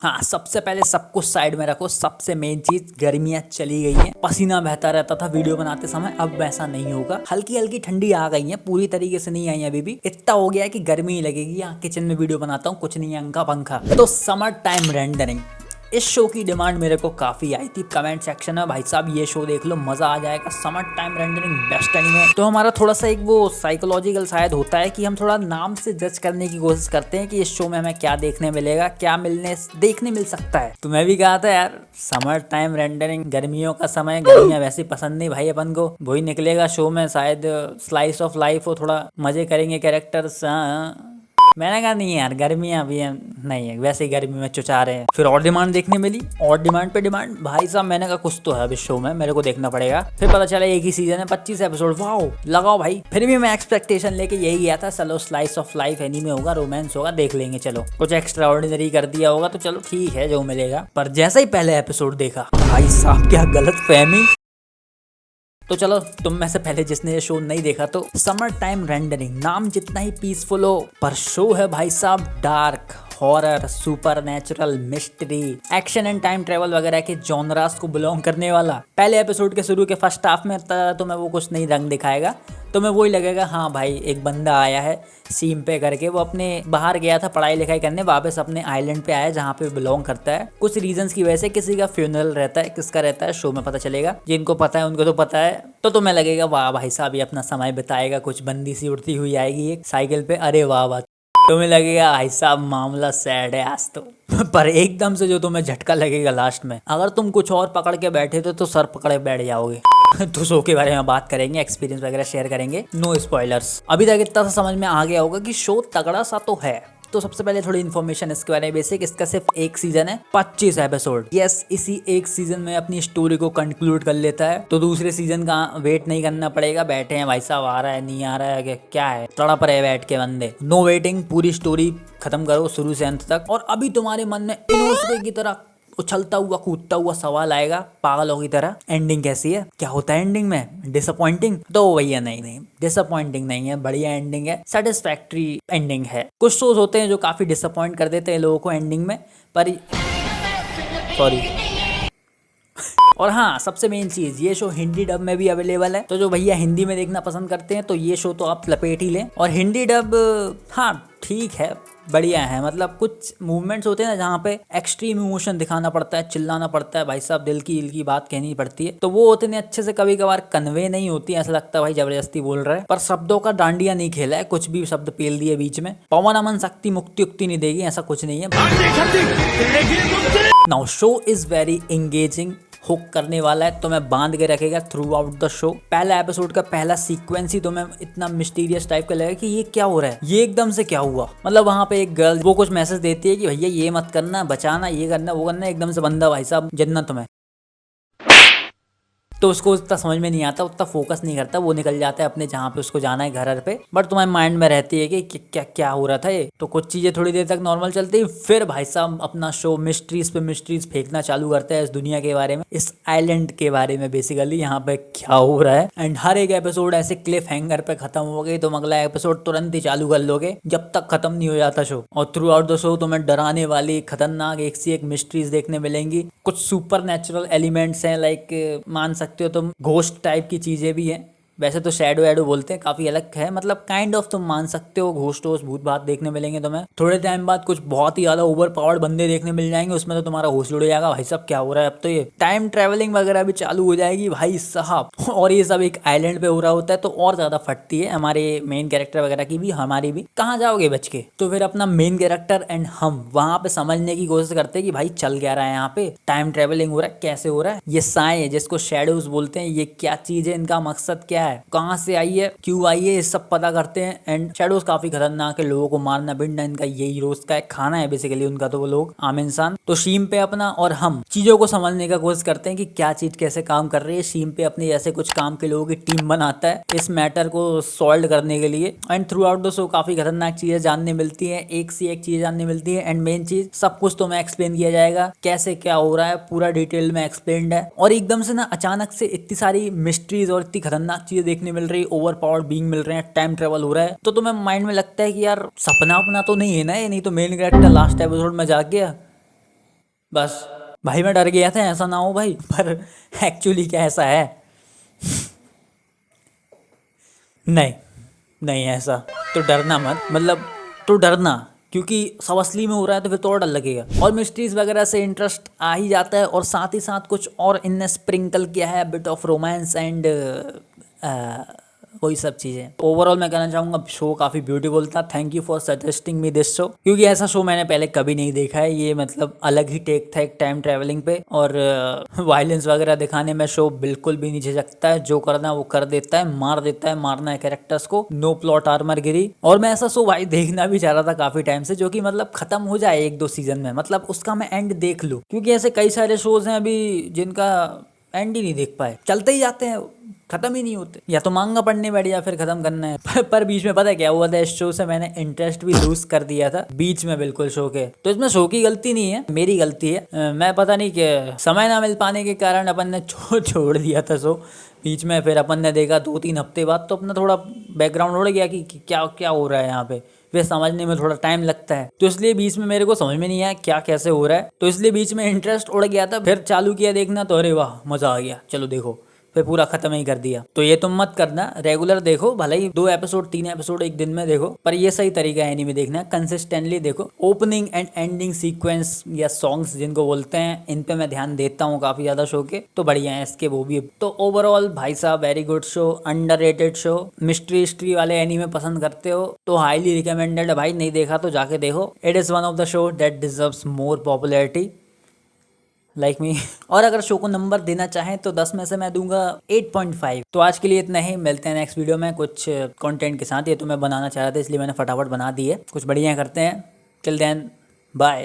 हाँ, सबसे पहले सब कुछ साइड में रखो। सबसे मेन चीज, गर्मियाँ चली गई हैं, पसीना बहता रहता था वीडियो बनाते समय, अब वैसा नहीं होगा। हल्की हल्की ठंडी आ गई है, पूरी तरीके से नहीं आई है अभी भी। इतना हो गया है कि गर्मी ही लगेगी। यहाँ किचन में वीडियो बनाता हूँ, कुछ नहीं है, अंका पंखा। तो समर टाइम रेंडरिंग, इस शो की डिमांड मेरे को काफी आई थी कमेंट सेक्शन में, भाई साहब ये शो देख लो, मजा आ जाएगा, summer time rendering best anime. तो हमारा थोड़ा सा एक वो साइकोलॉजिकल शायद होता है कि हम थोड़ा नाम से जज करने की कोशिश करते हैं कि इस शो में हमें क्या देखने मिलेगा, क्या देखने मिल सकता है। तो मैं भी कहा था यार, समर टाइम रेंडरिंग, गर्मियों का समय, गर्मियां वैसे पसंद नहीं भाई अपन को, वही निकलेगा शो में शायद। स्लाइस ऑफ लाइफ हो, थोड़ा मजे करेंगे कैरेक्टर्स। मैंने कहा नहीं यार, गर्मियां अभी नहीं है, वैसे ही गर्मी में चुचा रहे हैं। फिर और डिमांड देखने मिली, और डिमांड पे डिमांड। भाई साहब मैंने कहा कुछ तो है अभी शो में, मेरे को देखना पड़ेगा। फिर पता चला एक ही सीजन है, 25 एपिसोड, वाओ लगाओ भाई। फिर भी मैं एक्सपेक्टेशन लेके यही गया था, चलो स्लाइस ऑफ लाइफ एनीमे होगा, रोमांस होगा, देख लेंगे, चलो कुछ एक्स्ट्रा ऑर्डिनरी कर दिया होगा तो चलो ठीक है जो मिलेगा। पर जैसा ही पहले एपिसोड देखा, भाई साहब क्या गलत फहमी। तो चलो, तुम में से पहले जिसने ये शो नहीं देखा, तो समर टाइम रेंडरिंग नाम जितना ही पीसफुल हो, पर शो है भाई साहब dark, horror, super natural, mystery, action and time travel वगैरह के जॉनरास को बिलोंग करने वाला। पहले एपिसोड के शुरू के फर्स्ट हाफ में तुम्हें वो कुछ नहीं रंग दिखाएगा, तुम्हें वही लगेगा हाँ भाई एक बंदा आया है सीम पे करके, वो अपने बाहर गया था पढ़ाई लिखाई करने, वापस अपने आइलैंड पे आया जहाँ पे बिलोंग करता है। कुछ रीजंस की वजह से किसी का फ्यूनरल रहता है, किसका रहता है शो में पता चलेगा, जिनको पता है उनको तो पता है। तो तुम्हें लगेगा वाह भाई साहब ये अपना समय बिताएगा, कुछ बंदी सी उड़ती हुई आएगी एक साइकिल पे, अरे वाह वाह। तुम्हें लगेगा भाई साहब मामला सैड है आज तो। पर एकदम से जो तुम्हें झटका लगेगा लास्ट में, अगर तुम कुछ और पकड़ के बैठे थे तो सर पकड़े बैठ जाओगे। तो शो के बारे में बात करेंगे, एक्सपीरियंस वगैरह शेयर करेंगे, नो स्पॉयलर्स। अभी तक इतना सा समझ में आ गया होगा कि शो तगड़ा सा तो है। तो सबसे पहले थोड़ी इन्फॉर्मेशन इसके बारे में बेसिक, इसका सिर्फ एक सीजन है, 25 एपिसोड। यस, इसी एक सीजन में अपनी स्टोरी को कंक्लूड कर लेता है, तो दूसरे सीजन का वेट नहीं करना पड़ेगा। बैठे हैं भाई साहब, आ रहा है नहीं आ रहा है क्या है, तड़प रहे बैठ के बंदे, नो वेटिंग, पूरी स्टोरी खत्म करो शुरू से अंत तक। और अभी तुम्हारे मन में इनोसके की तरह उछलता हुआ कूदता हुआ सवाल आएगा पागलों की तरह, एंडिंग कैसी है, क्या होता है एंडिंग में, डिसअपॉइंटिंग? तो भैया नहीं, डिसअपॉइंटिंग नहीं है, बढ़िया एंडिंग है, सेटिस्फैक्ट्री एंडिंग है। कुछ शोज होते हैं जो काफी डिसअपॉइंट कर देते हैं लोगों को एंडिंग में, पर सॉरी। और हाँ, सबसे मेन चीज, ये शो हिंदी डब में भी अवेलेबल है, तो जो भैया हिंदी में देखना पसंद करते हैं तो ये शो तो आप लपेट ही लें। और हिंदी डब हाँ ठीक है, बढ़िया है, मतलब कुछ मूवमेंट्स होते हैं ना जहाँ पे एक्सट्रीम इमोशन दिखाना पड़ता है, चिल्लाना पड़ता है, भाई साहब दिल की बात कहनी पड़ती है, तो वो उतने अच्छे से कभी कभार कन्वे नहीं होती है, ऐसा लगता है भाई जबरदस्ती बोल रहा है। पर शब्दों का डांडिया नहीं खेला है, कुछ भी शब्द पेल दिए बीच में। पवन अमन शक्ति मुक्ति उक्ति नहीं देगी, ऐसा कुछ नहीं है। Now show is very engaging, hook करने वाला है, तुम्हें बांध के रखेगा थ्रू आउट द शो। पहला एपिसोड का पहला सीक्वेंस ही तुम्हें इतना मिस्टीरियस टाइप का लगेगा कि ये क्या हो रहा है, ये एकदम से क्या हुआ। मतलब वहां पे एक गर्ल वो कुछ मैसेज देती है कि भैया ये मत करना, बचाना, ये करना, वो करना, एकदम से बंदा भाई साहब जन्नत में, तो उसको उतना समझ में नहीं आता, उतना फोकस नहीं करता, वो निकल जाता है अपने जहाँ पे उसको जाना है घर पे। बट तुम्हारे माइंड में रहती है कि क्या क्या हो रहा था ये। तो कुछ चीजें थोड़ी देर तक नॉर्मल चलती है, फिर भाई साहब अपना शो मिस्ट्रीज पे मिस्ट्रीज फेंकना चालू करता है इस दुनिया के बारे में, इस आइलैंड के बारे में, बेसिकली यहाँ पे क्या हो रहा है। एंड हर एक एपिसोड ऐसे क्लिफ हैंगर पे खत्म हो गई, तुम अगला एपिसोड तुरंत ही चालू कर लोगे जब तक खत्म नहीं हो जाता शो। और थ्रू आउट द शो तुम्हें डराने वाली खतरनाक एक सी एक मिस्ट्रीज देखने मिलेंगी। कुछ सुपर नेचुरल एलिमेंट्स हैं, लाइक मान सकते हो तुम घोस्ट टाइप की चीजें भी हैं, वैसे तो शैडो वैडो बोलते हैं, काफी अलग है, मतलब काइंड ऑफ तुम मान सकते हो घोस्ट वोस्ट भूत भात देखने मिलेंगे तुम्हें। थोड़े टाइम बाद कुछ बहुत ही ज्यादा ओवर पावर्ड बंदे देखने मिल जाएंगे, उसमें तो तुम्हारा होश उड़ जाएगा, भाई साहब क्या हो रहा है। अब तो ये टाइम ट्रेवलिंग वगैरह भी चालू हो जाएगी भाई साहब, और ये सब एक आइलैंड पे हो रहा होता है, तो और ज्यादा फटती है हमारे मेन कैरेक्टर वगैरह की भी, हमारी भी। कहाँ जाओगे बच के? तो फिर अपना मेन कैरेक्टर एंड हम वहां पे समझने की कोशिश करते हैं कि भाई चल क्या रहा है यहाँ पे, टाइम ट्रेवलिंग हो रहा है, कैसे हो रहा है, ये साए जिसको शैडोज बोलते हैं, ये क्या चीज है, इनका मकसद क्या है, कहाँ से आई है, क्यों आई है, ये सब पता करते हैं। एंड शैडोज काफी खतरनाक है, लोगों को मारना बिंडना इनका यही रोज का एक खाना है बेसिकली उनका, तो वो लोग आम इंसान। तो शीम पे अपना और हम चीजों को समझने का कोशिश करते हैं कि क्या चीज कैसे काम कर रही है। शीम पे अपने जैसे कुछ काम के लोगों की टीम बनाता है इस मैटर को सॉल्व करने के लिए। And through out the show काफी खतरनाक चीजें जानने मिलती है, एक सी एक चीज जानने मिलती है। एंड मेन चीज, सब कुछ तो मैं एक्सप्लेन किया जाएगा, कैसे क्या हो रहा है पूरा डिटेल में एक्सप्लेन्ड है। और एकदम से ना अचानक से इतनी सारी मिस्ट्रीज और इतनी खतरनाक चीजें देखने मिल रही, ओवर पावर्ड बीइंग मिल रहे हैं, टाइम ट्रेवल हो रहा है, तो तुम्हें माइंड में लगता है कि यार सपना अपना तो नहीं है ना ये, नहीं तो मेन कैरेक्टर लास्ट एपिसोड में जाग गया, बस भाई मैं डर गया था ऐसा ना हो भाई, पर एक्चुअली क्या ऐसा है? नहीं, नहीं ऐसा तो डरना मत, मतलब तो डरना, क्योंकि सब असली में हो रहा है तो फिर तो और डर लगेगा। और मिस्ट्रीज वगैरह से इंटरेस्ट आ ही जाता है, और साथ ही साथ कुछ और इनने स्प्रिंकल किया है, बिट ऑफ रोमांस एंड वही सब चीज़ें। ओवरऑल मैं कहना चाहूँगा शो काफ़ी ब्यूटीफुल था। Thank you for suggesting me this show, क्योंकि ऐसा शो मैंने पहले कभी नहीं देखा है। ये मतलब अलग ही टेक था एक टाइम ट्रैवलिंग पे, और वायलेंस वगैरह दिखाने में शो बिल्कुल भी नहीं झिझकता है। जो करना है वो कर देता है, मार देता है, मारना है कैरेक्टर्स को, नो प्लॉट आर्मर गिरी। और मैं ऐसा शो भाई देखना भी चाह रहा था काफ़ी टाइम से, जो कि मतलब खत्म हो जाए 1-2 सीजन में, मतलब उसका मैं एंड देख लूँ, क्योंकि ऐसे कई सारे शोज हैं अभी जिनका एंड ही नहीं देख पाए, चलते ही जाते हैं, खत्म ही नहीं होते। या तो मांगा पढ़ने बैठ या फिर खत्म करना है। पर बीच में पता है क्या हुआ था, इस शो से मैंने इंटरेस्ट भी लूज कर दिया था बीच में बिल्कुल शो के। तो इसमें शो की गलती नहीं है, मेरी गलती है। मैं पता नहीं कि समय ना मिल पाने के कारण अपन ने छोड़ दिया था शो बीच में। फिर अपन ने देखा 2-3 हफ्ते बाद, तो अपना थोड़ा बैकग्राउंड उड़ गया कि क्या क्या हो रहा है यहाँ पे, फिर समझने में थोड़ा टाइम लगता है। तो इसलिए बीच में मेरे को समझ में नहीं आया क्या कैसे हो रहा है, तो इसलिए बीच में इंटरेस्ट उड़ गया था। फिर चालू किया देखना तो अरे वाह मजा आ गया, चलो देखो, फिर पूरा खत्म ही कर दिया। तो ये तुम मत करना, रेगुलर देखो, भले ही 2 एपिसोड 3 एपिसोड एक दिन में देखो, पर ये सही तरीका है एनीमे देखना है, कंसिस्टेंटली देखो। ओपनिंग एंड एंडिंग सीक्वेंस या सॉन्ग्स जिनको बोलते हैं, इन पे मैं ध्यान देता हूँ काफी ज्यादा शो के, तो बढ़िया है इसके वो भी। तो ओवरऑल भाई साहब very good show, underrated show. Mystery history वाले एनीमे पसंद करते हो तो हाईली रिकमेंडेड है भाई, नहीं देखा तो जाके देखो। It is one of the show that deserves more popularity like me. और अगर शो को नंबर देना चाहें तो 10 में से मैं दूंगा 8.5। तो आज के लिए इतना ही, मिलते हैं नेक्स्ट वीडियो में कुछ कंटेंट के साथ। ये तो मैं बनाना चाह रहा था इसलिए मैंने फटाफट बना दी है, कुछ बढ़िया करते हैं। Till then bye.